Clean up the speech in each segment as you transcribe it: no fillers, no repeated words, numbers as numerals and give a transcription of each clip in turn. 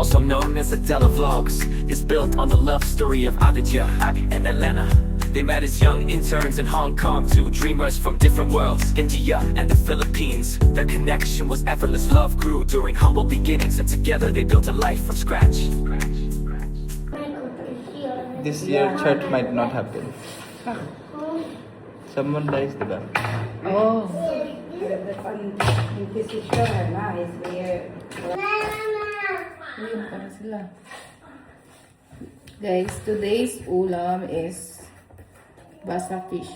also known as Adela Vlogs, is built on the love story of Aditya, Abby, and Elena. They met as young interns in Hong Kong, two dreamers from different worlds, India and the Philippines. Their connection was effortless, love grew during humble beginnings, and together they built a life from scratch. This year church might not happen. Someone dies, diba? Oh. Ayun pala sila. Guys, today's ulam is basa fish.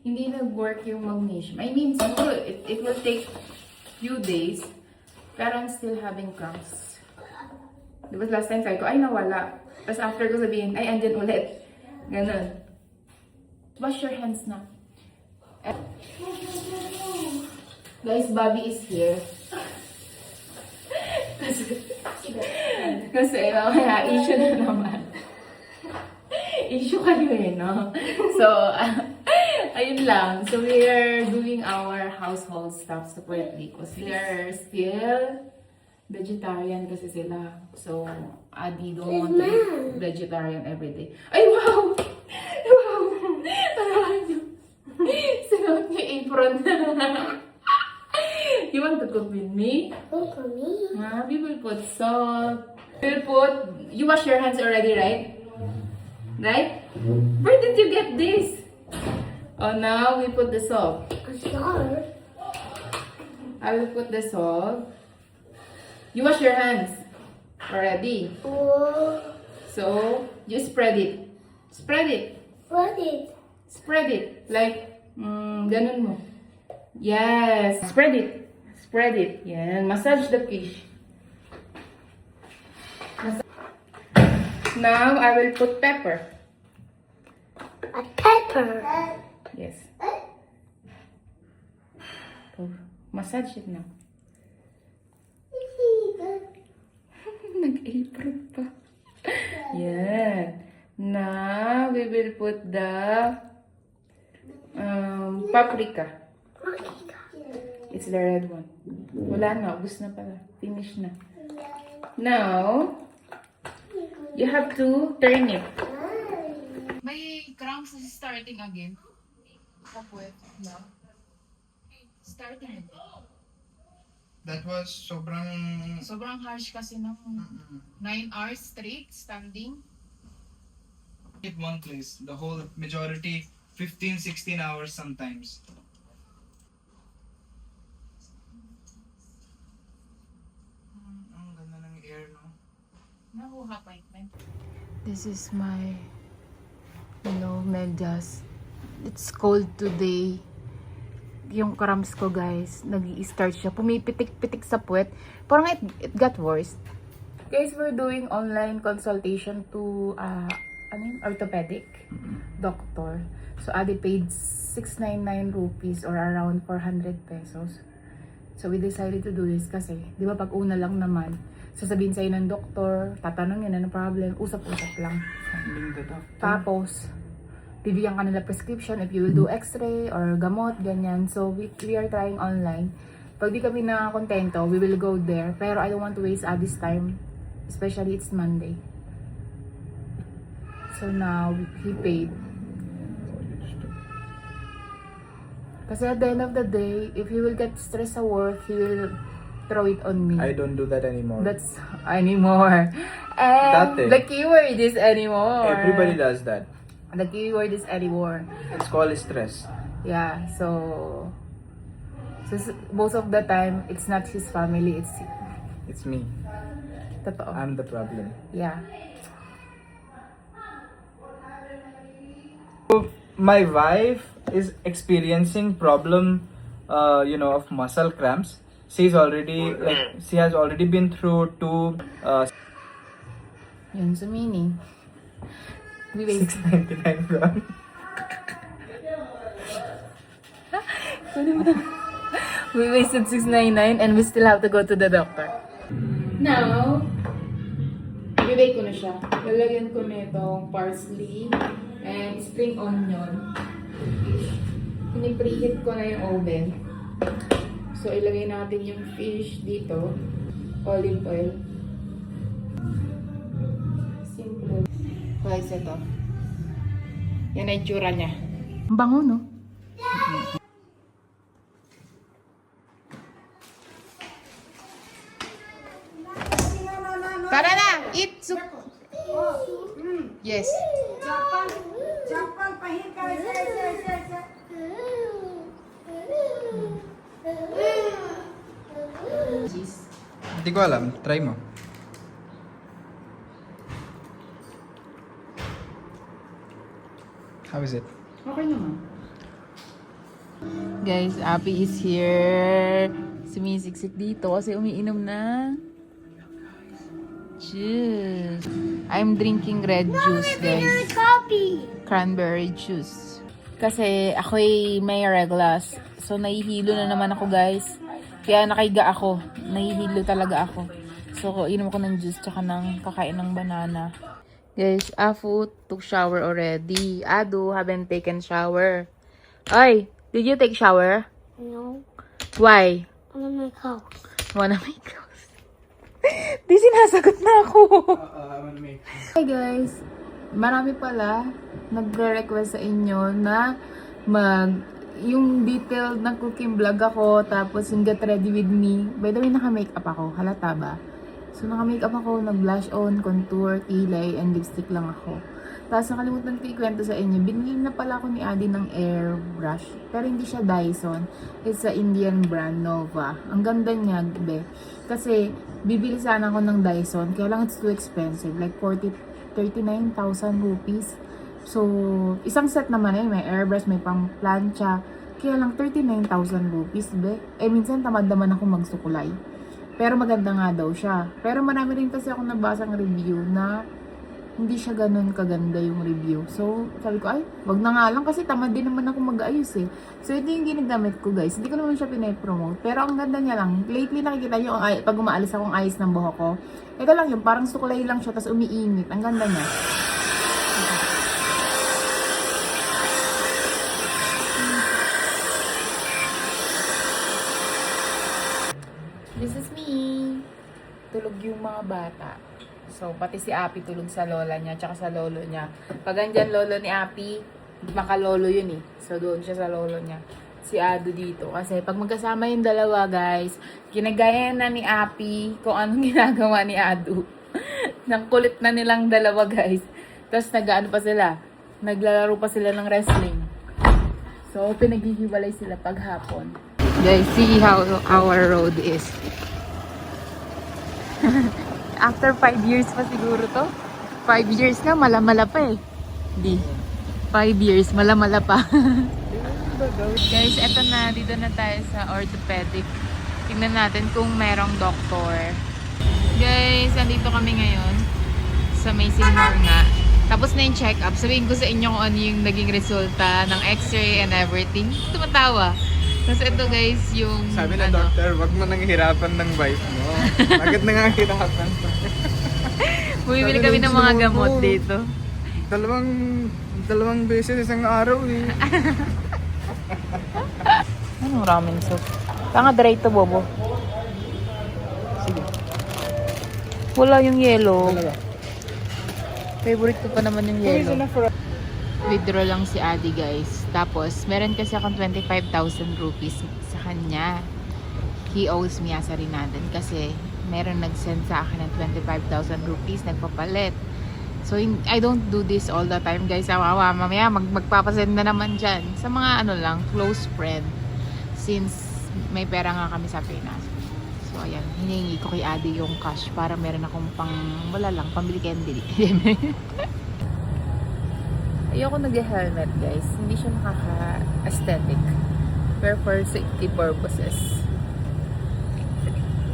Hindi nag-work yung magnesium. I mean, siguro it will take few days, pero I'm still having cramps. Diba last time sabi ko, ay nawala. Tapos after ko sabihin, ay andyan ulit. Ganun. Wash your hands na. Guys, Bobby is here. Kasi mamaya, issue na naman. Issue kayo eh, no? So, ayun lang. So, we are doing our household stuff separately because we are still vegetarian kasi sila. So, Adi don't want to eat vegetarian every day. Ay, wow! Wow! Parang nyo. Sinuot niyo apron. You want to cook with me? Cook for me. We will put salt. We'll put... You wash your hands already, right? Right? Where did you get this? Oh, now we put the salt. A star. I will put the salt. You wash your hands already. Oh, So, you spread it. Spread it. what is? Spread it. Like, ganun mo. Yes. Spread it. Spread it. Yan. Massage the fish. Now, I will put pepper. A pepper. Yes. Oh, massage it now. Nag-apron pa. Yan. Now, we will put the paprika. It's the red one. Wala na. Ubus na pala. Finish na. Now, you have to turn it. May cramps na starting again. Kapwet. No? Starting again. That was sobrang... Sobrang harsh kasi ng 9 hours straight standing. At one place, the whole majority, 15-16 hours sometimes. Ang ganda ng air, no? Nakuha appointment. This is my, medyas. It's cold today. Yung cramps ko, guys, nag-i-start siya. Pumipitik-pitik sa puwet. Parang it got worse. Guys, we're doing online consultation to, orthopedic doctor. So, Adi paid 699 rupees or around 400 pesos. So, we decided to do this kasi, di ba pag una lang naman, sasabihin sa'yo ng doktor, tatanong yun, ano problem, usap-usap lang. Tapos, bibigyan ka nila prescription if you will do x-ray or gamot, ganyan. So, we are trying online. Pag di kami nakakontento, we will go there. Pero I don't want to waste Abby's time. Especially it's Monday. So now, he paid. Kasi at the end of the day, if he will get stressed sa work, he will throw it on me. I don't do that anymore. That's anymore. And Dati. the keyword is anymore. Everybody does that. The keyword is anymore. It's called stress. Yeah, so most of the time, it's not his family, It's me. totoo. I'm the problem. Yeah. My wife is experiencing problem, of muscle cramps. She has already been through 2 Yun, so meaning, we wait. 699 run. We wasted 699 and we still have to go to the doctor. Now, ibibake ko na siya. Lalagyan ko na itong parsley and spring onion. Pinipreheat ko na yung oven. So, ilagay natin yung fish dito. Olive oil. Simple. Guys, ito. Yan ay tsura niya. Ang bango, no? Tara na! Eat soup! Yes. Cheese. Hindi ko alam. Try mo. How is it? Okay naman. Guys, Abby is here. Sumisiksik dito kasi umiinom na juice. I'm drinking red juice, guys. Copy. Cranberry juice. Kasi ako'y may reglas. So, nahihilo na naman ako, guys. Kaya nakaiga ako. Nahihilo talaga ako. So, inom ko ng juice tsaka ng kakain ng banana. Guys, Afu took shower already. Adu haven't taken shower. Ay, did you take shower? No. Why? I'm in my house. Wanna make house? Di sinasagot na ako. I wanna make. Hey guys, marami pala nagre-request sa inyo na yung detailed na cooking vlog ako, tapos yung get ready with me. By the way, naka-makeup ako. Halata ba? So, naka-makeup ako, nag-blush on, contour, kilay, and lipstick lang ako. Tapos, nakalimutan ko ikwento sa inyo. Binili na pala ako ni Adi ng airbrush. Pero hindi siya Dyson. It's a Indian brand, Nova. Ang ganda niya, be. Kasi, bibili sana ako ng Dyson. Kaya lang it's too expensive. Like 39,000 rupees. So, isang set naman may airbrush, may pang plancha. Kaya lang 39,000 rupees, be. Minsan tamad naman ako magsukulay. Pero maganda nga daw siya. Pero marami rin kasi ako nabasang review na hindi siya ganun kaganda yung review. So, sabi ko, ay, wag na nga lang kasi tamad din naman ako mag-ayos eh. So, ito yung ginagamit ko, guys. Hindi ko naman siya pinapromote. Pero ang ganda niya lang. Lately, nakikita niyo pag umaalis akong ayos ng buhok ko. Ito lang yung parang sukulay lang siya, tapos umiinit. Ang ganda niya. This is me. Tulog yung mga bata. So, pati si Api tulog sa lola niya, tsaka sa lolo niya. Pag andyan lolo ni Api, makalolo yun eh. So, doon siya sa lolo niya. Si Ado dito. Kasi pag magkasama yung dalawa, guys, ginagaya na ni Api kung anong ginagawa ni Ado. Nang kulit na nilang dalawa, guys. Tapos nag-ano pa sila. Naglalaro pa sila ng wrestling. So, pinaghihiwalay sila paghapon. Guys, see how our road is. After 5 years pa siguro to. 5 years na, malamala pa eh. Di. 5 years, malamala pa. Guys, eto na. Dito na tayo sa orthopedic. Tingnan natin kung merong doktor. Guys, andito kami ngayon sa may Silmar nga. Tapos na yung check-up. Sabihin ko sa inyo kung ano yung naging resulta ng x-ray and everything. Tumatawa. Tapos ito guys, yung Sabi na doctor, wag mo nang hirapan ng wife mo. Agad na nga hirapan. bumibili kami ng mga gamot dito. Dalawang beses isang araw eh. Anong ramen soup? Tanga dry to, Bobo. Sige. Wala yung yellow. Favorite ko pa naman yung yellow. Withdraw lang si Adi, guys. Tapos, meron kasi akong 25,000 rupees sa kanya. He owes me as a rinadan kasi meron nag-send sa akin ng 25,000 rupees, nagpapalit. So, I don't do this all the time, guys. Awawa, mamaya magpapasend na naman dyan. Sa mga ano lang, close friend. Since may pera nga kami sa Pinas. So, ayan. Hinihingi ko kay Adi yung cash para meron akong wala lang, pambili candy. Ayoko nag-helmet, guys. Hindi siya nakaka-aesthetic. Pero for safety purposes,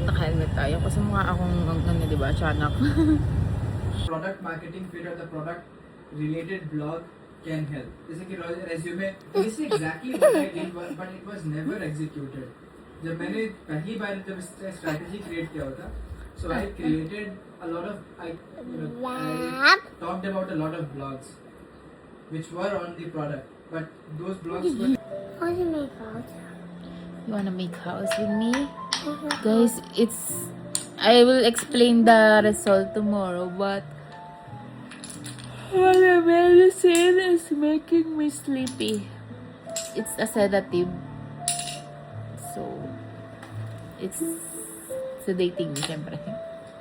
naka-helmet tayo. Kasi mukha akong, diba, tiyanak. Product marketing feed or the product related blog can help. जैसे कि resume, this is exactly what I did, but it was never executed. जब मैंने पहली बार जब strategy create किया होता, so I created a lot of, I talked about a lot of blogs, which were on the product, but those blogs were. How do you make house? You wanna make house with me? Guys, it's I will explain the result tomorrow, but the medicine is making me sleepy. It's a sedative. So, it's sedating me, syempre.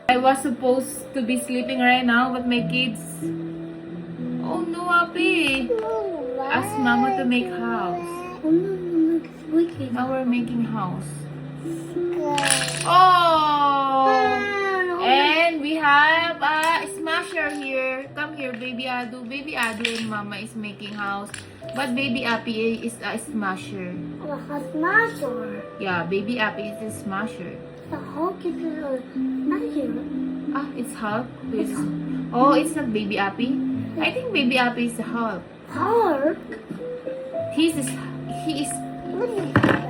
I was supposed to be sleeping right now, but my kids... Oh no, Api! Ask Mama to make house. Now we're making house. Oh! And we have a smasher here. Come here, baby Adu. Baby Adu and Mama is making house. But baby Api is a smasher. A smasher. Yeah, baby Api is a smasher. The Hulk is a smasher. Ah, it's Hulk. Oh, it's not baby Api. I think baby Api is the Hulk. Hulk? He is. What is that?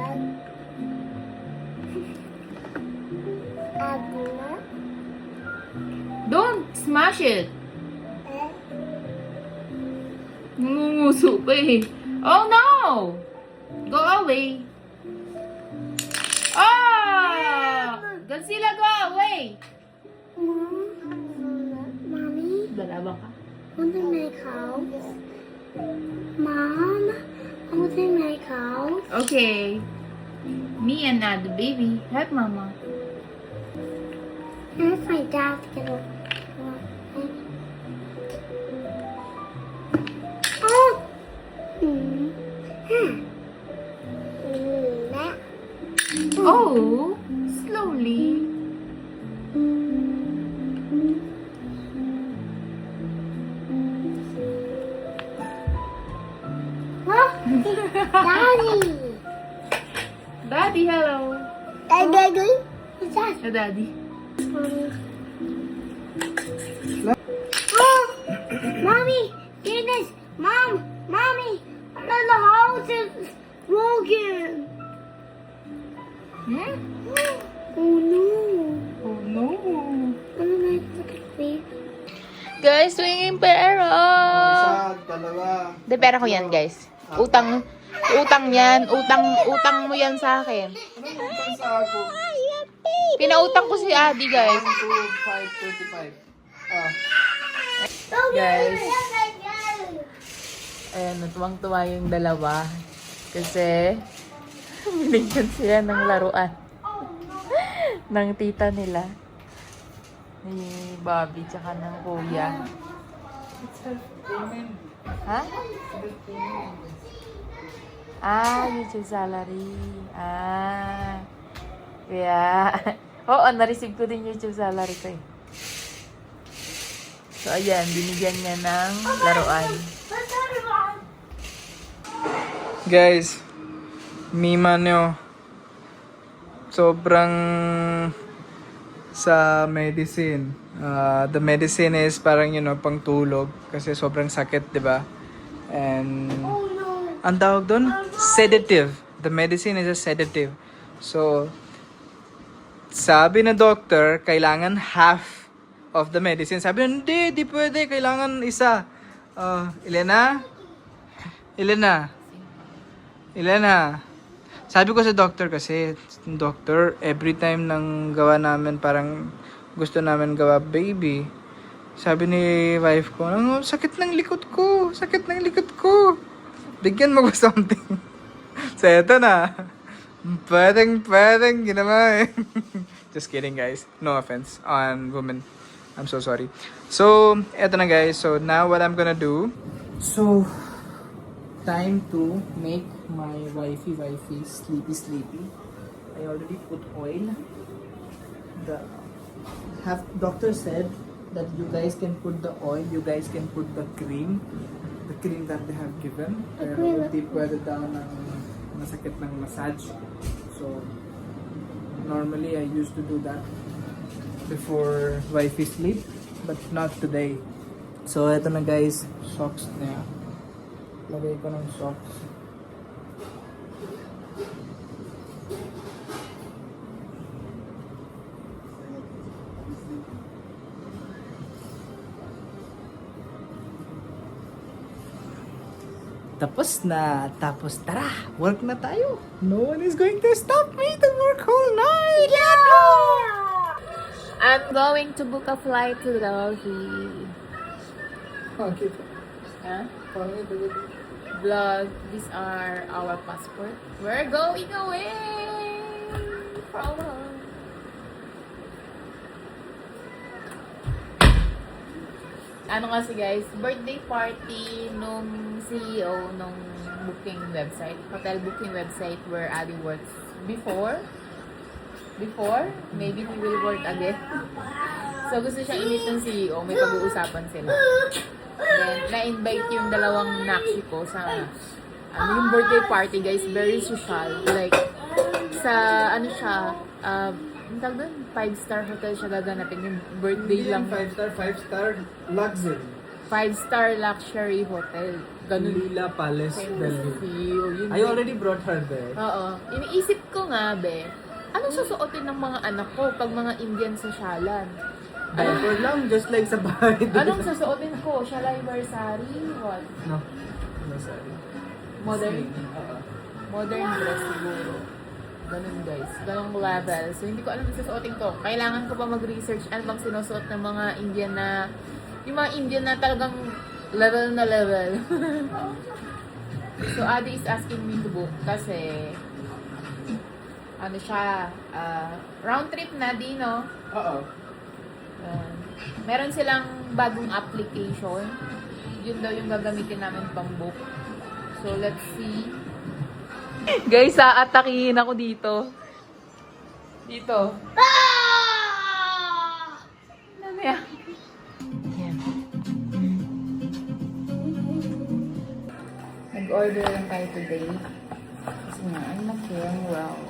Abdullah? Don't smash it. Ngunguso pa eh. Oh no! Go away. Oh! Godzilla, go away! Mommy, Dalawa ka. want to make house? Mom, I want to make house. Okay. Me and the baby. Help Mama. And my dad get a... Oh! Oh! Slowly. Daddy! Daddy, hello. Daddy? What's that? Hey, Daddy. Oh! Mommy! Goodness! Mom! Mommy! The house is broken! Hmm? Oh no! Oh no. Ano na look at me? Guys, swinging pera. Isa, dalawa. De, pera ko yan, guys. Utang yan. Utang mo yan sa akin. Anong utang sa ako? Pinautang ko si Adi, guys. 1, 2, 5, 25. Ah. Guys. Ayan, natuwang-tuwa yung dalawa. Kasi, binigyan sila ng laruan. ng tita nila. Ni Bobby, tsaka ng kuya. Ha? Ah, YouTube salary. Ah. Kaya, oo, na-receive ko din YouTube salary ko eh. So, ayan, binigyan niya ng laruan. Guys, Mima nyo, sobrang sa medicine. The medicine is parang, pang tulog. Kasi sobrang sakit, di ba? And, ang tawag doon? Sedative. The medicine is a sedative. So, sabi na doctor, kailangan half of the medicine. Sabi na, di pwede. Kailangan isa. Elena. Sabi ko sa doctor kasi, doctor, every time nang gawa namin, parang gusto namin gawa baby. Sabi ni wife ko, sakit ng likod ko. Bigyan mo ko something. So, eto na. Pwedeng ginawa eh. Just kidding, guys. No offense on women. I'm so sorry. So, eto na, guys. So, now what I'm gonna do. So, time to make my wifey sleepy. I already put oil. Doctor said that you guys can put the oil, you guys can put the cream that they have given. Pero hindi pwede daw ng masakit ng massage. So, normally I used to do that before wifey sleep, but not today. So, eto na, guys, socks na. Lagay ko ng socks. Tapos tara, work na tayo. No one is going to stop me to work all night. I'm going to book a flight to Delhi. Okay. Huh? Vlog, these are our passport. We're going away from home. Ano kasi guys, birthday party nung CEO nung booking website, hotel booking website where Adi works before. Maybe he will work again. So gusto siyang i-meet ng CEO, may pag-uusapan sila. Then, na-invite yung dalawang nakshi ko sa yung birthday party guys, very social. Like, sa ano siya, ang tawag doon, 5-star hotel siya gaganapin. Yung birthday lang. 5-star luxury. 5-star luxury hotel. Ganun. Lila Palace, Delhi. Yun, I already brought her there. Oo. Iniisip ko nga, be, anong susuotin ng mga anak ko pag mga Indian sa Shalan? Diaper lang, just like sa bahay. Anong susuotin ko? Shall I wear sari? What? No. No, sorry. Modern? Oo. Modern dress siguro. Ganun guys. Ganung level. So hindi ko alam yung susuotin ko. Kailangan ko pa mag-research ano bang sinusuot ng mga Indian na yung mga Indian na talagang level na level. So Adi is asking me to book kasi ano siya, round trip na di, no? Oo. Meron silang bagong application. Yun daw yung gagamitin namin pang book. So, let's see. Guys, aatakihin ako dito. Dito. Ano yan? Yan. Nag-order lang tayo today. Kasi nga, I'm not feeling well.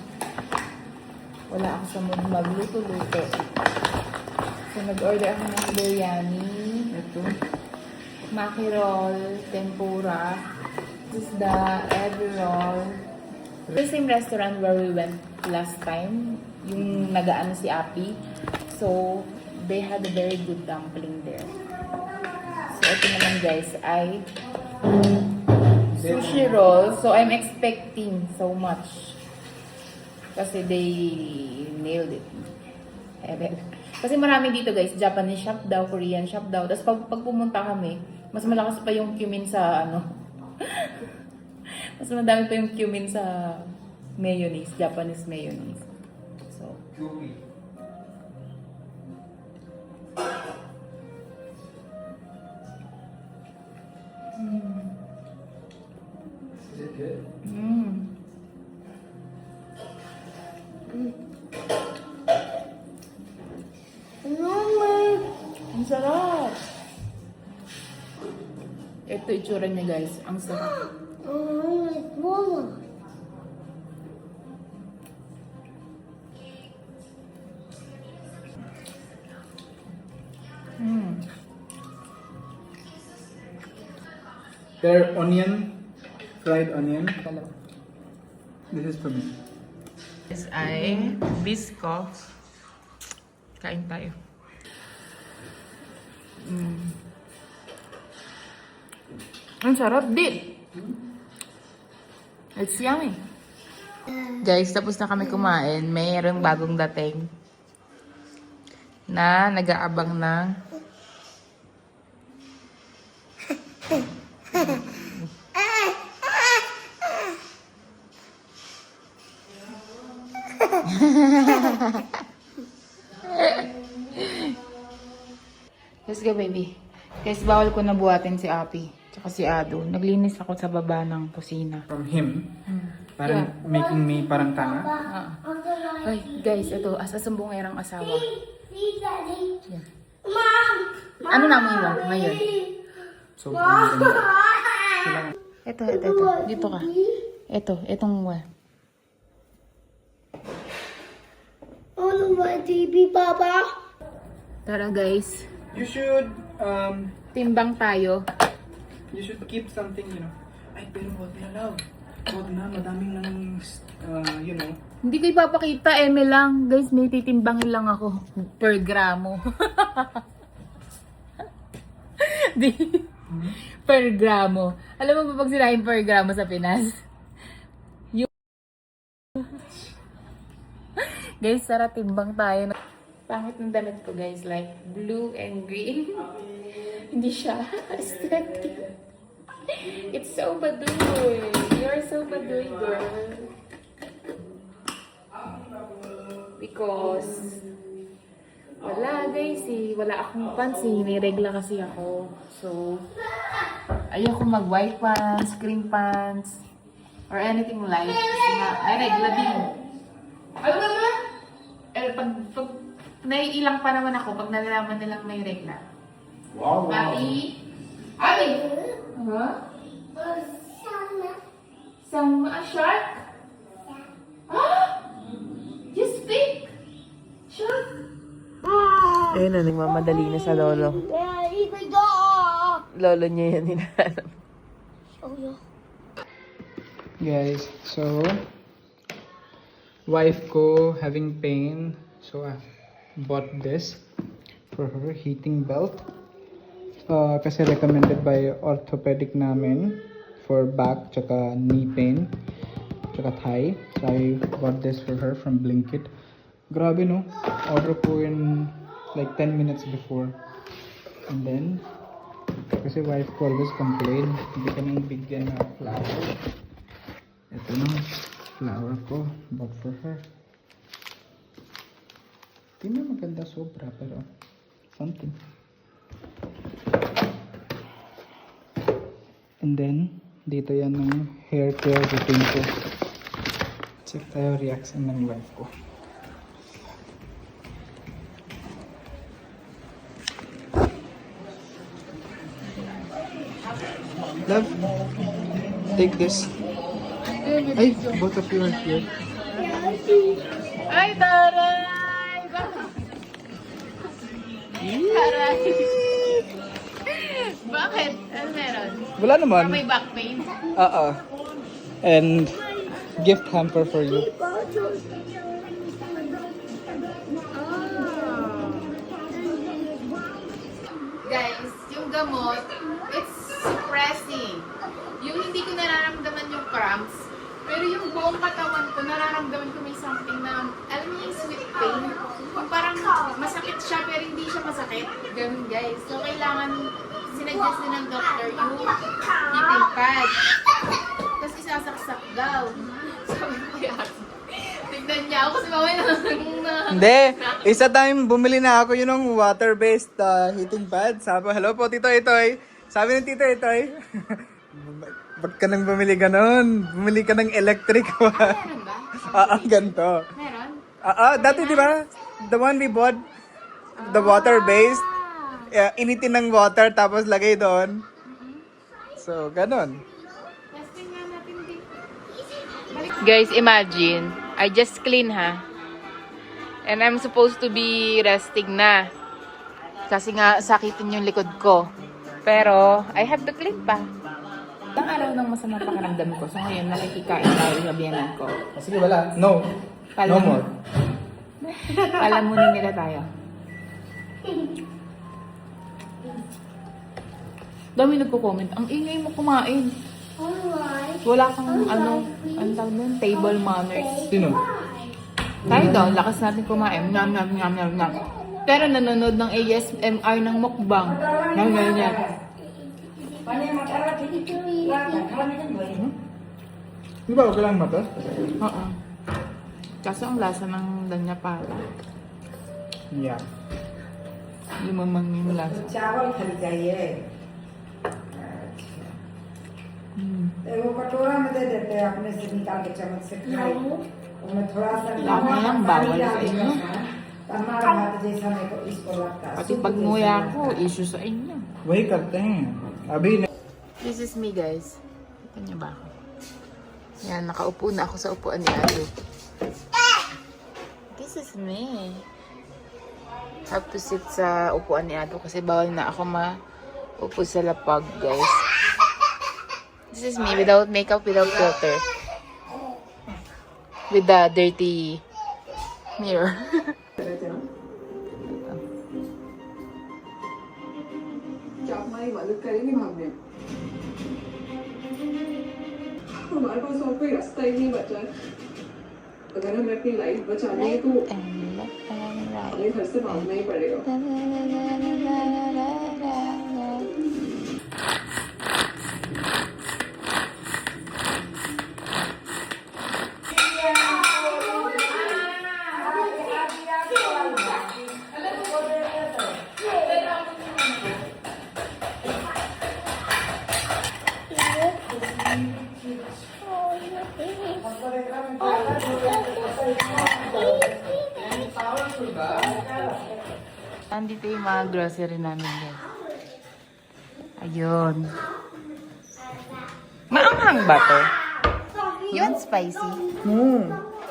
Wala ako sa mood magluto-luto. So, nag-order ako ng biryani. Ito. Maki roll, tempura, isda, egg roll. The same restaurant where we went last time, yung nagaano si Api. So, they had a very good dumpling there. So, ito naman guys ay sushi roll. So, I'm expecting so much. Kasi they nailed it. Kasi marami dito guys, Japanese shop daw, Korean shop daw. Tapos pag pumunta kami, mas malakas pa yung cumin sa ano. Mas madami pa yung cumin sa mayonnaise, Japanese mayonnaise. So, Is it good? Ang sarap! Ito itsura niya guys, ang sarap. Their onion, fried onion. This is for me. This ay bisco. Kain tayo. Ang sarap din. It's yummy. Guys, tapos na kami kumain. Mayroong bagong dating na nag-aabang ng Let's go, baby. Guys, bawal ko na buhatin si Api. Tsaka si Ado. Naglinis ako sa baba ng kusina. From him. Parang making me parang tanga. Ay, guys, ito. Asasumbungerang asawa. Yan. Ano naman yun ngayon? So, Ito. Dito ka. Itong Ano ba, TV, Papa? Tara, guys. you should Timbang tayo. you should keep something, you know. Ay, pero wag na love. Wag na, madaming nang, you know. Hindi ko ipapakita, eme lang. Guys, may titimbangin lang ako. Per gramo. Per gramo. Alam mo ba pag sinahin per gramo sa Pinas? Yung... Guys, tara timbang tayo. Pangit ng damit ko, guys. Like, blue and green. Hindi siya aesthetic. It's so baduy. You're so baduy, girl. Because wala, guys, wala akong pants, may regla kasi ako. So, ayoko mag-white pants, cream pants, or anything light. Kasi nga, ay regla din. Ano naman? Pag naiilang pa naman ako, pag nalalaman nilang may regla. Wow. Papi? Ay! Huh? Sama a shark? Ah! You speak! Shark? Ayun na, nagmamadali na sa lolo. Lolo niya yan, hinahanap. Guys, so wife ko having pain, so I bought this for her, heating belt. Kasi recommended by orthopedic namin for back tsaka knee pain tsaka thigh. So I bought this for her from Blinkit. Grabe no, order ko in like 10 minutes before. And then kasi wife ko always complain, hindi ka nang bigyan ng flower. Ito na, flower ko, bought for her. Hindi na maganda sobra, pero something. And then, dito yan ng hair care routine ko. Check tayo reaction ng wife ko. Love, take this. Ay, both of you are here. Ay, taray! Taray! Bakit? Ano meron? Wala naman. Or may back pain? And gift hamper for you. Guys, yung gamot, it's suppressing. Yung hindi ko nararamdaman yung cramps, pero yung buong katawan ko, nararamdaman ko may something na, alam niyo yung sweet pain? Kung parang masakit siya, pero hindi siya masakit. Ganun, guys. So, kailangan sinuggest din ng doctor yung heating pad. Tapos isasaksak daw. Sabi ko yan. Tignan niya ako kasi mamaya Hindi. Isa time, bumili na ako yun ng water-based heating pad. Sabi, hello po, Tito Itoy. Sabi ng Tito Itoy, ba't ka nang bumili ganon? Bumili ka ng electric one. Meron ba? Ganito. Meron? Dati di ba? The one we bought, the water-based, initin ng water tapos lagay doon. So, ganon. Testing nga natin din. Guys, imagine, I just clean ha. And I'm supposed to be resting na. Kasi nga, sakitin yung likod ko. Pero, I have to clean pa. Ilang araw nang masama pakiramdam ko. So ngayon, nakikikain tayo yung gabianan ko. Sige, wala. No. No more. Palamunin nila tayo. Dami nagko-comment. Ang ingay mo kumain. Wala kang ano tawag nun? Table manners. Sino? Tayo daw, lakas natin kumain. Nyam, nyam, nyam, nyam, nyam. Pero nanonood ng ASMR ng mukbang. Nyam, nyam, nyam. Di ba okay lang mata? Oo. Kaso ang lasa ng danya pala. Yeah. Lumamang yung lasa. चावल खाली चाहिए वो कटोरा में दे देते हैं अपने से निकाल के चम्मच से खाए उसमें थोड़ा सा Lama yan, bawal sa inyo. हमारा हाथ जैसा नहीं तो इसको लगता है Pati pag nguya ko, issue sa inyo. वही करते हैं अभी This is me, guys. Kita niyo ba ako? Yan, nakaupo na ako sa upuan ni Ado. This is me. Have to sit sa upuan ni Ado kasi bawal na ako maupo sa lapag, guys. This is me without makeup, without filter. With the dirty mirror. क्या हमारी मदद करेंगे भागने हमारे पास और कोई रास्ता ही नहीं बचा है अगर हमें अपनी लाइफ बचानी है तो हमें घर से भागना ही पड़ेगा. Andito yung mga grocery namin, guys. Ayun. Maanghang ba to? Yun, spicy.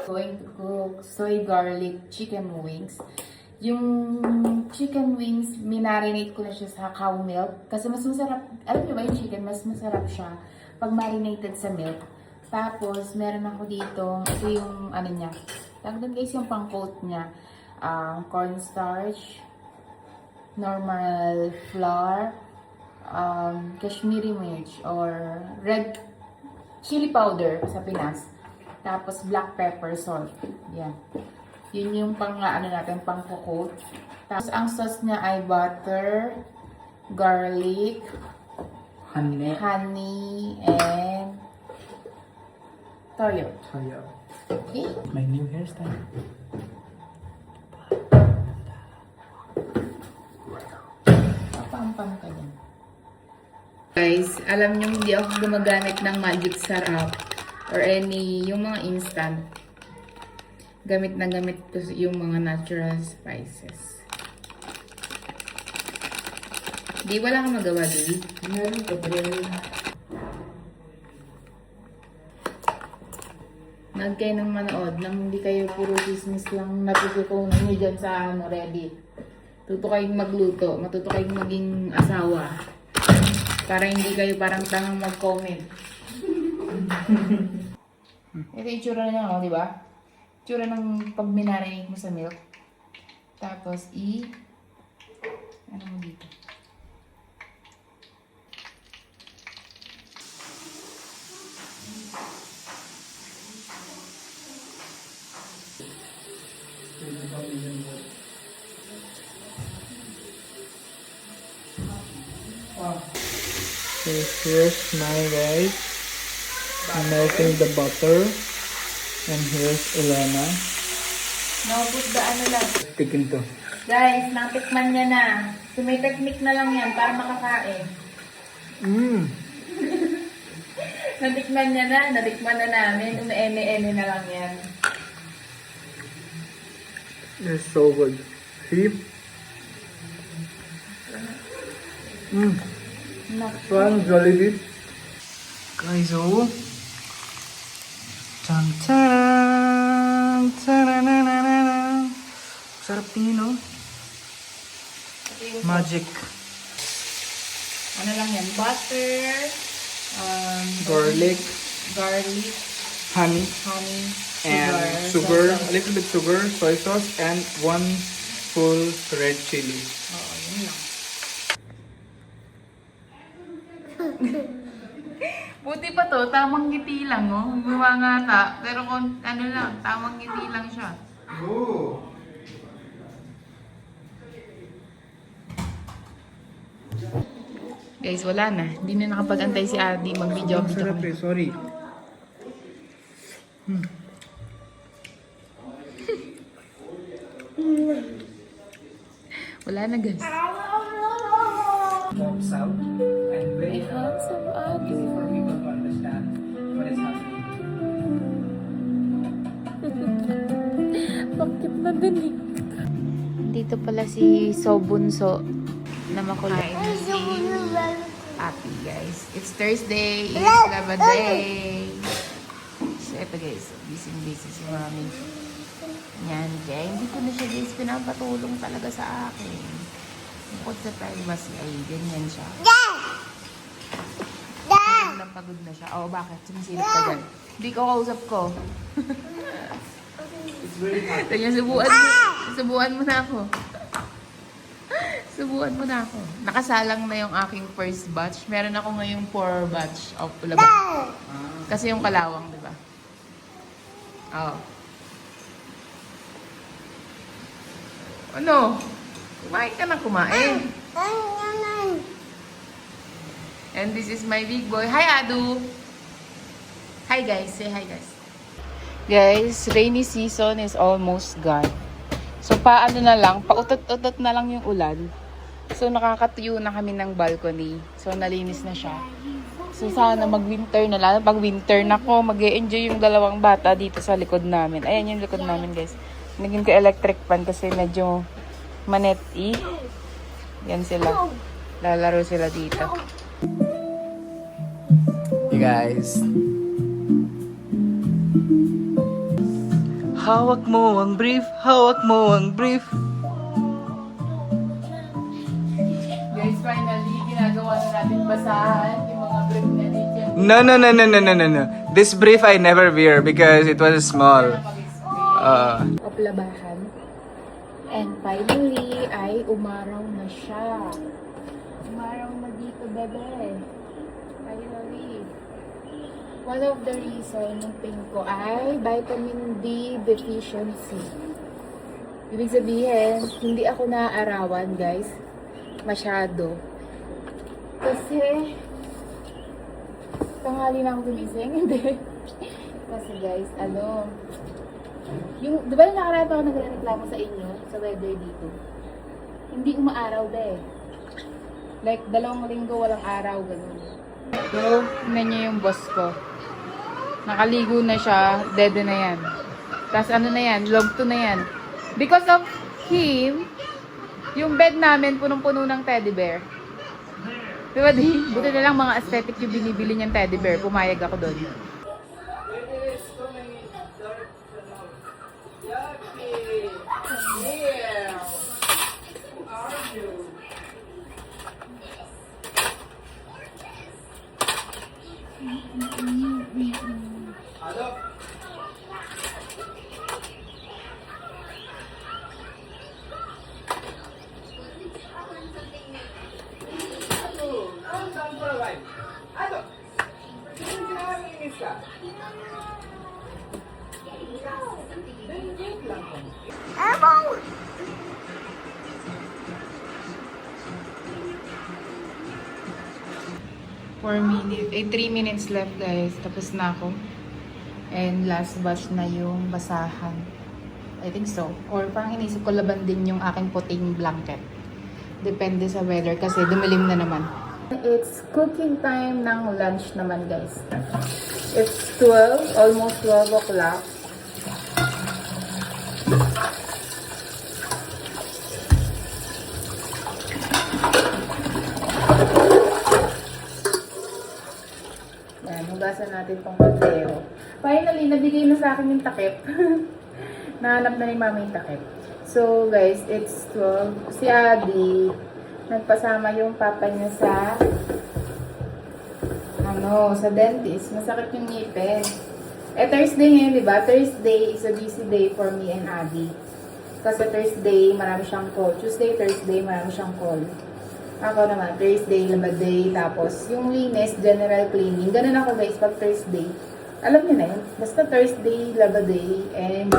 Going to cook soy garlic chicken wings. Yung chicken wings, minarinate ko na siya sa cow milk. Kasi mas masarap, alam niyo ba yung chicken, mas masarap siya pag marinated sa milk. Tapos, meron ako dito, ito yung ano niya. Tawag doon guys, yung pang-coat niya. Cornstarch, normal flour, Kashmiri mirch or red chili powder sa Pinas. Tapos black pepper salt. Yan. Yun yung pang ano natin, pang coat. Tapos ang sauce niya ay butter, garlic, honey, and toyo. Okay? My new hairstyle. Papampam ka dyan. Guys, alam nyo hindi ako gumagamit ng magic sarap or any, yung mga instant. Gamit na gamit ko yung mga natural spices. Di, wala kang magawa, di? Meron ko, pero Nag kayo ng manood nang hindi kayo puro business lang natututunan nyo dyan sa ano, Reddit. Tuto kayong magluto, matuto kayong maging asawa. Para hindi kayo parang tangang mag-comment. Ito yung tsura niya, oh, di ba? Tsura ng pag minarinate mo sa milk. Tapos, ano mo dito? so here's my guys. I'm melting the butter. And here's Elena. Naubos ba ano lang? Tikin to. Guys, natikman niya na. So may technique na lang yan para makakain. Natikman niya na, natikman na namin. Umi-eme-eme na lang yan. It's so good. See? Parang Jollibee. Guys, oh. Tang tang taranana. Sarap tingin, oh. Magic. Ano lang yan? Butter, Garlic, honey, and sugar, a little bit sugar, soy sauce, and 1 full red chili. Oo, yun lang. Buti pa to, tamang ngiti lang, oh. Gumawa nga ta, pero kung ano lang, tamang ngiti lang siya. Oh. Guys, wala na. Hindi na nakapag-antay si Adi mag-video. Sarap eh, sorry. Wala na, guys. Pops out and very easy for people to understand what is happening. Bakit na din eh? Dito pala si Sobunso na makulit si Ate, guys. It's Thursday. It's Lava Day. So, ito guys. Busy si Mami. Yan, kaya hindi ko na siya guys pinapatulong talaga sa akin. Bukod sa privacy ay ganyan siya. Pagod na siya. Oh, bakit? Sumisilip ka dyan. Hindi ko kausap ko. Kanya, subuan mo na ako. Subuan mo na ako. Nakasalang na yung aking first batch. Meron ako ngayong 4 batch of ulaba. Kasi yung kalawang, di ba? Oh. Ano? Kumain ka na kumain. And this is my big boy. Hi, Adu! Hi, guys. Say hi, guys. Guys, rainy season is almost gone. So, paano na lang, pautot-utot na lang yung ulan. So, nakakatuyo na kami ng balcony. So, nalinis na siya. So, sana mag-winter na. Lalo pag winter na ko, mag-e-enjoy yung dalawang bata dito sa likod namin. Ayan yung likod namin, guys. Naging ko electric fan kasi medyo manet-i. Yan sila. Lalaro sila dito. Hey guys. Hawak mo ang brief, hawak mo ang brief. Guys, finally, ginagawa na natin basahan yung mga brief na dito. No. This brief I never wear because it was small. Of labahan. And finally, ay umaraw na siya. Umaraw na dito, bebe. Finally. One of the reason ng pain ko ay vitamin D deficiency. Ibig sabihin, hindi ako naaarawan, guys. Masyado. Kasi, tanghali na ako gumising. Hindi. Kasi guys, yung, di ba yung nakaraan ako nagreklamo sa inyo, sa weather dito? Hindi umaaraw ba eh. Like, 2 linggo walang araw, ganun. So, tingnan niyo yung boss ko. Nakaligo na siya, dede na yan. Tapos ano na yan, log 2 na yan. Because of him, yung bed namin punong-puno ng teddy bear. Diba di? Buti na lang mga aesthetic yung binibili niyang teddy bear. Pumayag ako doon. For 3 minutes left, guys. Tapos na ako. And last batch na yung basahan. I think so. Or parang inisip ko laban din yung aking puting blanket. Depende sa weather kasi dumilim na naman. It's cooking time ng lunch naman, guys. It's 12, almost 12 o'clock. Yan, hugasan natin tong kaldero. Finally, nabigay na sa akin yung takip. Nahanap na ni Mama yung takip. So, guys, it's 12. Si Adi, nagpasama yung papa niya sa sa dentist. Masakit yung ngipin. Thursday ngayon, di ba? Thursday is a busy day for me and Adi. Kasi Thursday, marami siyang call. Tuesday, Thursday, marami siyang call. Ako naman, Thursday, labad day. Tapos, yung linis, general cleaning. Ganun ako, guys, pag Thursday. Alam niyo na yun. Basta Thursday, labad day, and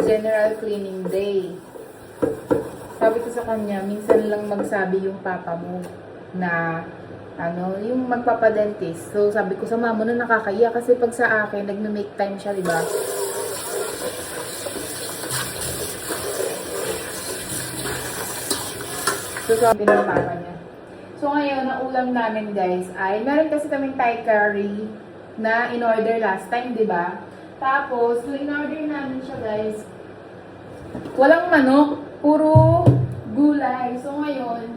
general cleaning day. Sabi ko sa kanya, minsan lang magsabi yung papa mo na yung magpapadentist. So, sabi ko sa mama na nakakaya kasi pag sa akin, nagme-make time siya, di ba? So, sabi ng papa niya. So, ngayon, ang ulam namin, guys, ay meron kasi kaming Thai curry na in-order last time, di ba? Tapos, so in-order namin siya, guys. Walang manok, puro gulay. So, ngayon,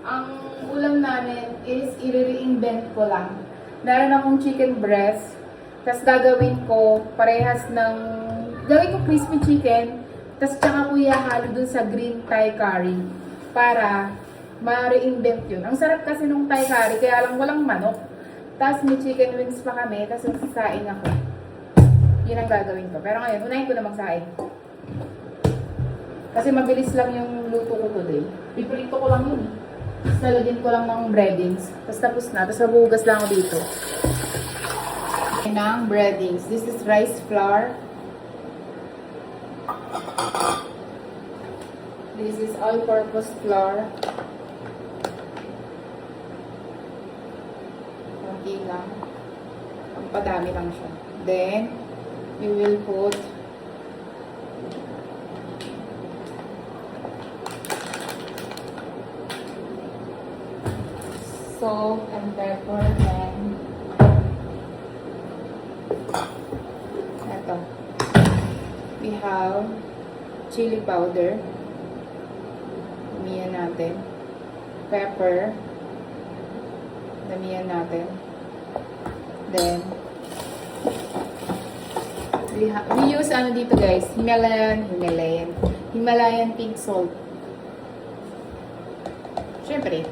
ang ulam namin is i-reinvent ko lang. Meron akong chicken breast. Tapos gagawin ko parehas ng... Gawin ko crispy chicken. Tapos tsaka ko ihahalo dun sa green Thai curry. Para ma-reinvent yun. Ang sarap kasi nung Thai curry. Kaya lang walang manok. Tapos may chicken wings pa kami. Tapos magsasaing ako. Yun ang gagawin ko. Pero ngayon, unahin ko na magsaing. Kasi mabilis lang yung luto ko today. Piprito ko lang yun. Tapos nalagyan ko lang ng breadings. Tapos na. Tapos mabuhugas lang ako dito. Ng breadings. This is rice flour. This is all-purpose flour. Konti lang. Padami lang siya. Then, we will put salt and pepper and eto. We have chili powder. Damihan natin. Pepper. Damihan natin. Then, we use ano dito guys, Himalayan pink salt. Siyempre,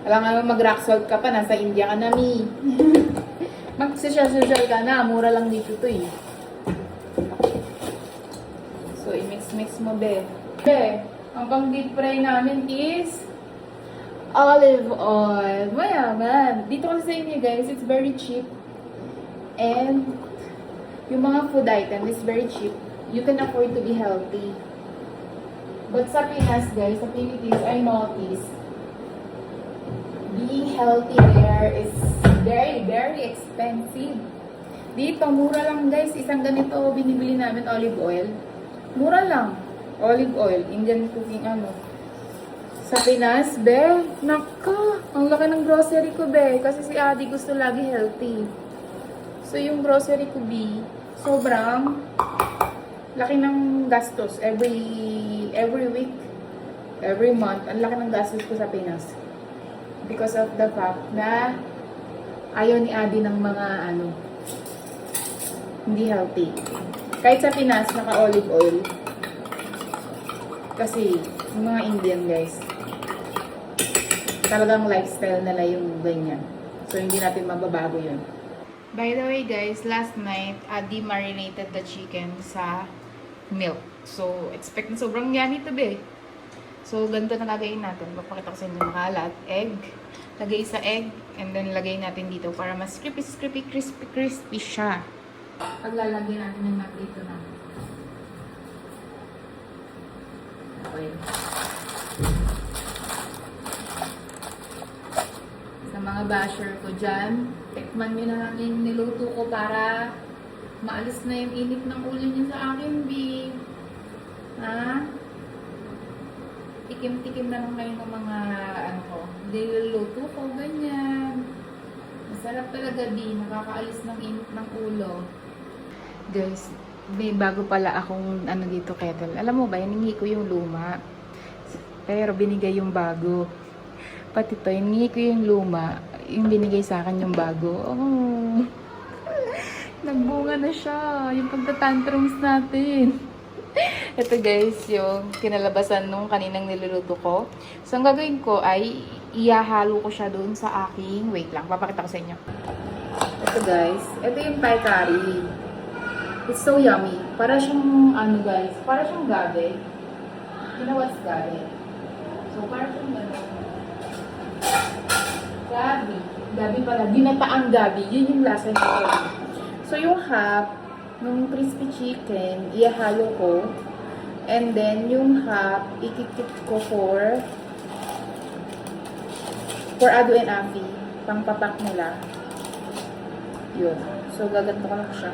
alam nga mag-rock salt ka pa, nasa India ka na, mi. Mag-social ka na, mura lang dito to eh. So, i-mix-mix mo, be. Be, ang pang deep fry namin is olive oil. Mayaman. Dito kasi sa inyo guys, it's very cheap. And yung mga food item is very cheap. You can afford to be healthy. But sa Pinas guys, sa Philippines, I noticed being healthy there is very, very expensive. Dito, mura lang guys. Isang ganito binibili namin olive oil. Mura lang. Olive oil. Indian cooking ano. Sa Pinas, be, naka, ang laki ng grocery ko, be. Kasi si Adi gusto lagi healthy. So, yung grocery ko, be, sobrang laki ng gastos. Every week, every month, ang laki ng gastos ko sa Pinas. Because of the fact na ayaw ni Adi ng mga, ano, hindi healthy. Kahit sa Pinas, naka-olive oil. Kasi, yung mga Indian, guys, talagang lifestyle nila yung ganyan. So, hindi natin mababago yun. By the way, guys, last night, Adi marinated the chicken sa milk. So, expect na sobrang yummy to be. So, ganito na lagayin natin. Papakita ko sa inyo makalat. Egg. Lagay sa egg. And then, lagay natin dito para mas crispy siya. Paglalagay natin yung nut dito na. Okay. Sa mga basher ko dyan, tikman nyo na lang yung niluto ko para maalis na yung init ng ulo nyo sa akin, babe. Ha? Tikim-tikim na lang kayo ng mga, ano ko, niluluto ko, ganyan. Masarap talaga, babe. Nakakaalis ng init ng ulo. Guys, may bago pala akong, ano dito, kettle. Alam mo ba, hiningi ko yung luma. Pero binigay yung bago. Pati to, hiningi ko yung luma. Yung binigay sa akin yung bago. Oh. Nagbunga na siya. Yung pagtatantrums natin. Ito guys, yung kinalabasan nung kaninang niluluto ko. So, ang gagawin ko ay ihahalo ko siya dun sa aking... Wait lang, papakita ko sa inyo. Ito guys, ito yung Thai curry. It's so yummy. Para siyang, ano guys, para siyang gabi. You know what's gabi? So, para siyang gabi. Gabi pala. Ginataang gabi. Yun yung lasa niya. So, yung half ng crispy chicken, ihahalo ko. And then, yung half, ikikip ko for Ado and Afi. Pangpapak nila. Yun. So, gaganto ko lang siya.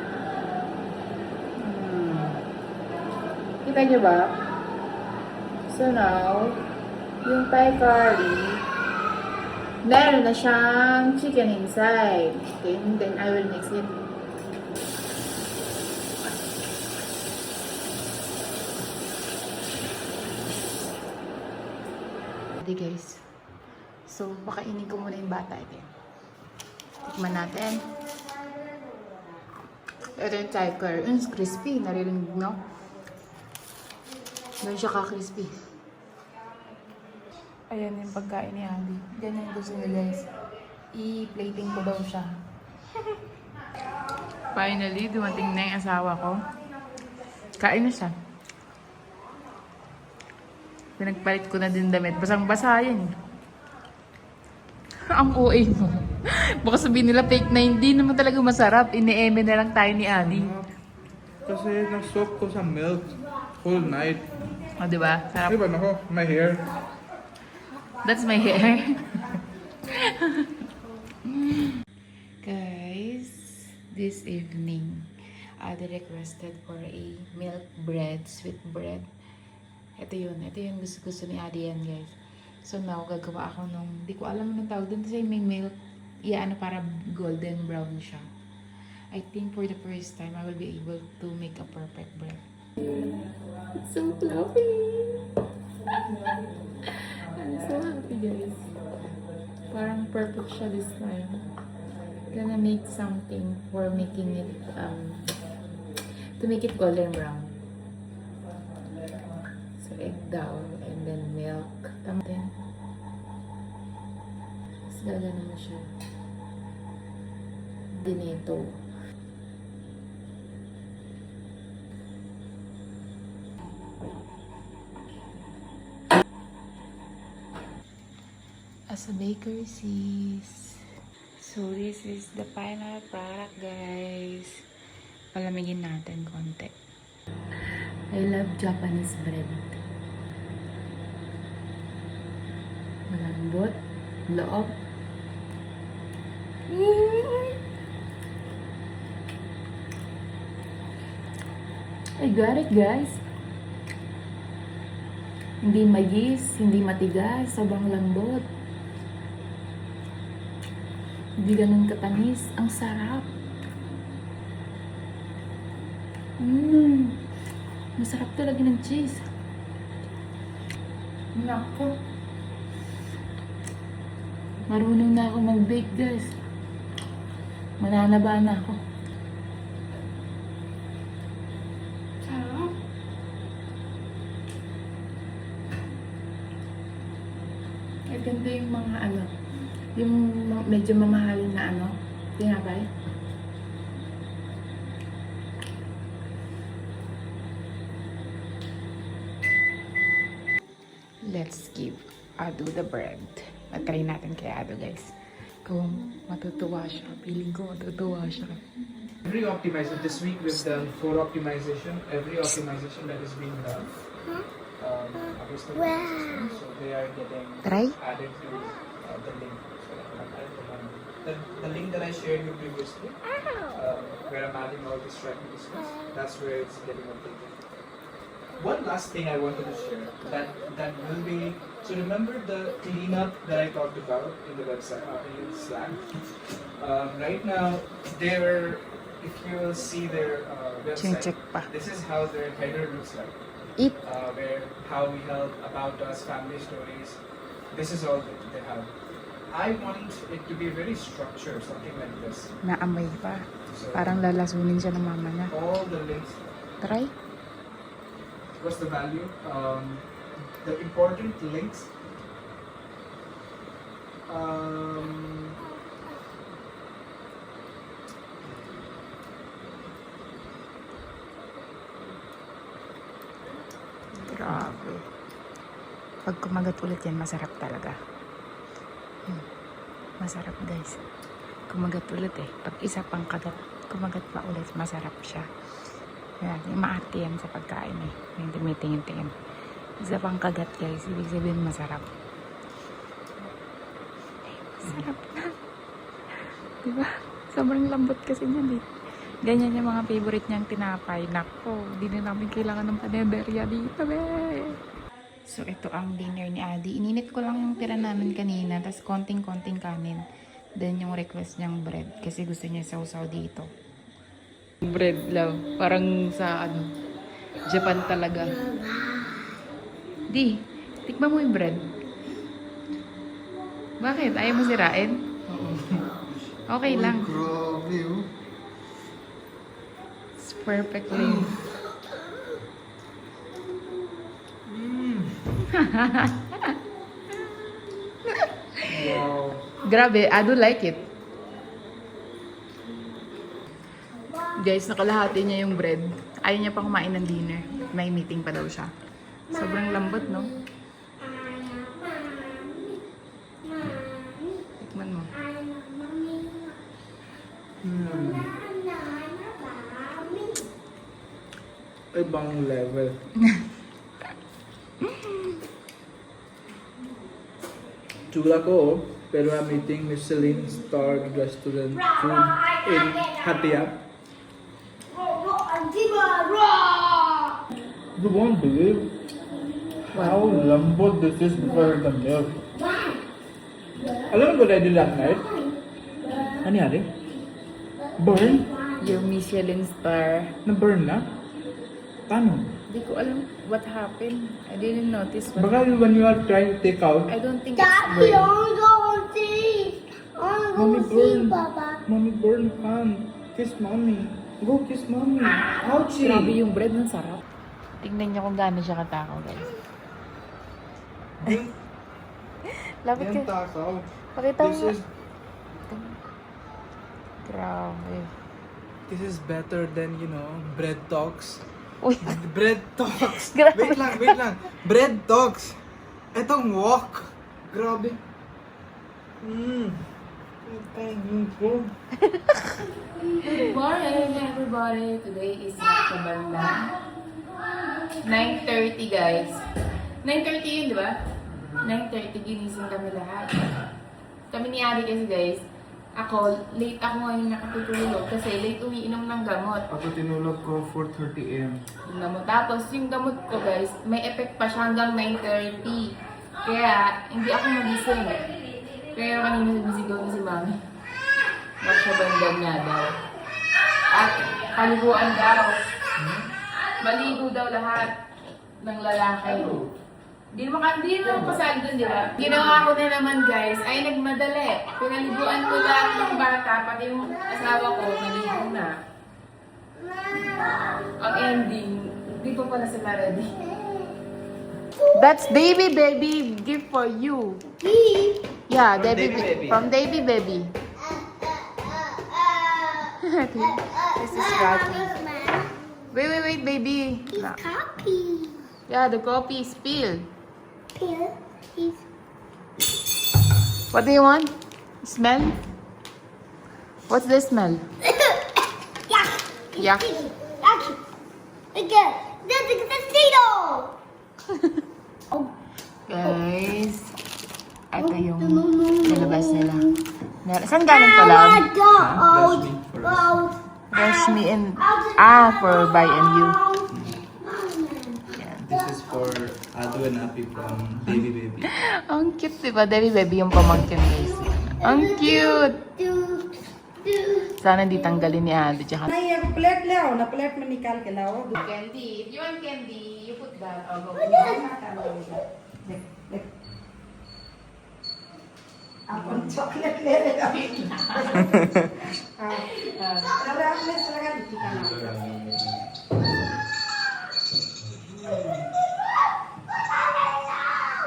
Kita nyo ba? So, now, yung Thai curry, meron na siyang chicken inside. Okay, and then I will mix it. Okay guys. So, pakainin ko muna yung bata ito. Tikman natin. Ito yung Thai curry. It's crispy. Narinig, no? Ganun siya ka-crispy. Ayan yung pagkain ni Adi. Ganyan gusto niya guys. I-plating ko daw siya. Finally, dumating na yung asawa ko. Kain na siya. Pinagpalit ko na din damit. Basang-basa yan. Ang OA mo. Baka sabihin nila fake na hindi naman talaga masarap. Ini-eme na lang tayo ni Adi. Kasi nag-soak ko sa milk whole night. O, diba? Sarap. Diba, nako, my hair. That's my hair. Guys, this evening, Adi requested for a milk bread, sweet bread. Ito yun gusto ni Adi yan, guys. So now, gagawa ako nung, di ko alam anong tawag doon kasi may milk, ano para golden brown siya. I think for the first time, I will be able to make a perfect bread. It's so fluffy! I'm so happy, guys. Parang perfect siya this time. Gonna make something for making it, to make it golden brown. So, egg daw, and then milk. Tama din. Tapos gagana mo siya. Dinito. As a bakery sis. So, this is the final product, guys. Palamigin natin konti. I love Japanese bread. Malambot. Loob. I got it, guys. Hindi magis, hindi matigas, sobrang lambot. Hindi ganun katamis. Ang sarap. Masarap talaga ng cheese. Nako. Marunong na ako mag-bake, guys. Mananaba na ako. Sarap. Ay, ganda yung mga yung medyo mamahalin na tinapay. Let's give Ado the bread. Matry natin kay Ado, guys. Kung matutuwa siya. Feeling ko matutuwa siya. Every optimizer, this week we've done 4 optimization. Every optimization that is being done. So they are getting Try? added to the link. So the link that I shared you previously, where I'm adding all these tracking business, that's where it's getting updated. One last thing I wanted to share that will be, so remember the cleanup that I talked about in the website, in Slack. Right now, if you will see their website, Check pa. this is how their header looks like. Eat. How we help, about us, family stories. This is all that they have. I want it to be very structured, something like this. Naamoy pa. So Parang lalasunin siya ng mama niya. all the links. Try? What's the value? The important links. Grabe. Pag kumagat ulit yan, masarap talaga. Masarap, guys. Kumagat ulit eh. Pag isa pang kumagat pa ulit, masarap siya. Yan, yung maarte yan sa pagkain eh. Yung tumitingin-tingin. Isa pang kagat, guys. Ibig sabihin masarap. Masarap na. Diba? Sobrang lambot kasi niyan eh. Ganyan yung mga favorite niyang tinapay. Nako, di na namin kailangan ng panederya dito, be. So, ito ang dinner ni Adi. Ininit ko lang yung tira namin kanina. Tapos, konting-konting kanin. Then, yung request niyang bread. Kasi gusto niya sausaw dito. Bread lang. Parang sa, Japan talaga. Di, tikman mo yung bread. Bakit? Ayaw mo sirain? Okay lang. Grabe, oh. It's perfectly. Wow. Grabe, I do like it. Guys, nakalahati niya yung bread. Ayaw niya pa kumain ng dinner. May meeting pa daw siya. Sobrang lambot, no? Tikman mo. Ibang level. Chula ko, pero I'm eating Michelin star restaurant food in Hatia. You won't believe how lambot this is before the milk. Alam mo what I did that night? Ano yari? Burn? Yung Michelin star. Na-burn na? Paano? Hindi ko alam what happened. I didn't notice. Baka when you are trying to take out, I don't think it's Daddy, I burnt. wanna go and see. I wanna go Mommy and see, burn. Papa. Mommy burn hand. Kiss mommy. Go kiss mommy. Ouchie. Grabe yung bread, ng sarap. Tingnan niyo kung gaano siya katakaw, guys. Lapit Yan ka. takaw. Pakita This mo. is Grabe. this is better than, you know, bread talks. Uy, Bread talks. Grabe. Wait lang. Bread talks. Etong walk. Grabe. good morning, everybody. Today is Sabanda. 9:30, guys. 9:30 yun, di ba? 9:30, ginising kami lahat. Kami ni Ari kasi, guys. Late ako ngayon nakatutulog kasi late umiinom ng gamot. Ako tinulog ko 4:30 AM. Yung gamot. Tapos, yung gamot ko, guys, may effect pa siya hanggang 9:30. Kaya, hindi ako magising. Kaya kanina nagisigaw na si Mami. Magsabandan niya daw. At paliguan daw. Maligo daw lahat ng lalaki. Hindi naman pasal dun, di ba? Ginawa ko na naman, guys, ay nagmadali. Pinaliguan ko lang ng bata, pati yung asawa ko, naligo na. Ang ending, hindi pa pala sila ready. That's baby gift for you. Yeah, baby. From baby. This is Rocky. Wait, baby. No. Copy. Yeah, the coffee is spilled. Here. He's What do you want? Smell? What's the smell? yeah. Yuck. Again. There's a mosquito. Guys, ito yung nilabas nila. Saan galing to, love? Brush me and... for buy and you. This is for Ado and Api from Baby. Ang cute, diba? Baby yung pamangkin, guys. Ang cute! Sana hindi tanggalin ni Ado. Tsaka... नहीं एक प्लेट ले आओ ना, प्लेट में निकाल के लाओ। Candy. If you want candy, you put that. I'll go. देख देख अपन चॉकलेट ले ले अरे आपने से लगा दी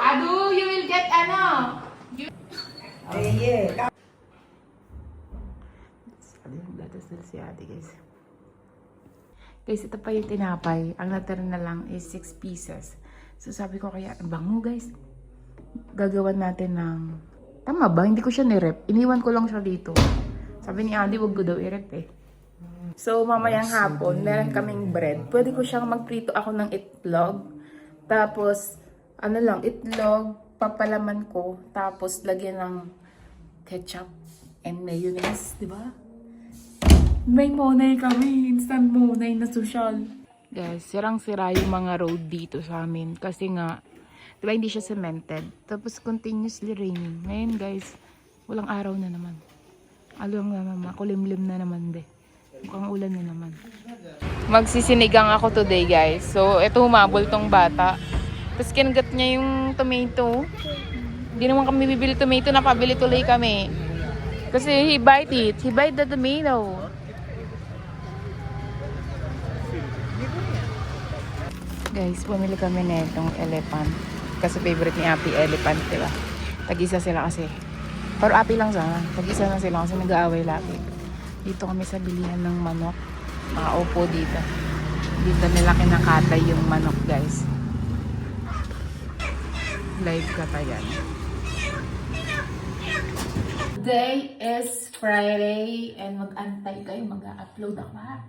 Ado, you will get ano? अरे ये Gatas na si ate, guys. Guys, ito pa yung tinapay. Ang natira na lang is 6 pieces. So, sabi ko kaya, bango, guys. Gagawan natin ng... Tama ba? Hindi ko siya nirep. Iniwan ko lang siya dito. Sabi ni Adi, wag ko daw irep eh. So, mamayang hapon, meron kaming bread. Pwede ko siyang magprito ako ng itlog. Tapos, ano lang, itlog, papalaman ko. Tapos, lagyan ng ketchup and mayonnaise, di ba? May monay kami. Instant monay na social. Guys, sirang-sira yung mga road dito sa amin. Kasi nga, diba hindi siya cemented. Tapos continuously raining. Ngayon guys, walang araw na naman. Along na naman. Kulimlim na naman de. Mukhang ulan na naman. Magsisinigang ako today guys. So, eto humabol tong bata. Tapos kinagat niya yung tomato. Hindi naman kami bibili tomato. Napabili tuloy kami. Kasi he bite it. He bite the tomato. Guys, bumili kami na itong elephant. Kasi favorite ni Api, elephant, diba? Tag-isa sila kasi. Pero Api lang sana. Tag-isa lang sila kasi nag-aaway lagi. Dito kami sa bilihan ng manok. Makaupo dito. Dito nila kinakatay yung manok, guys. Live katayan. Today is Friday and mag-antay kayo. Mag-upload ako ha.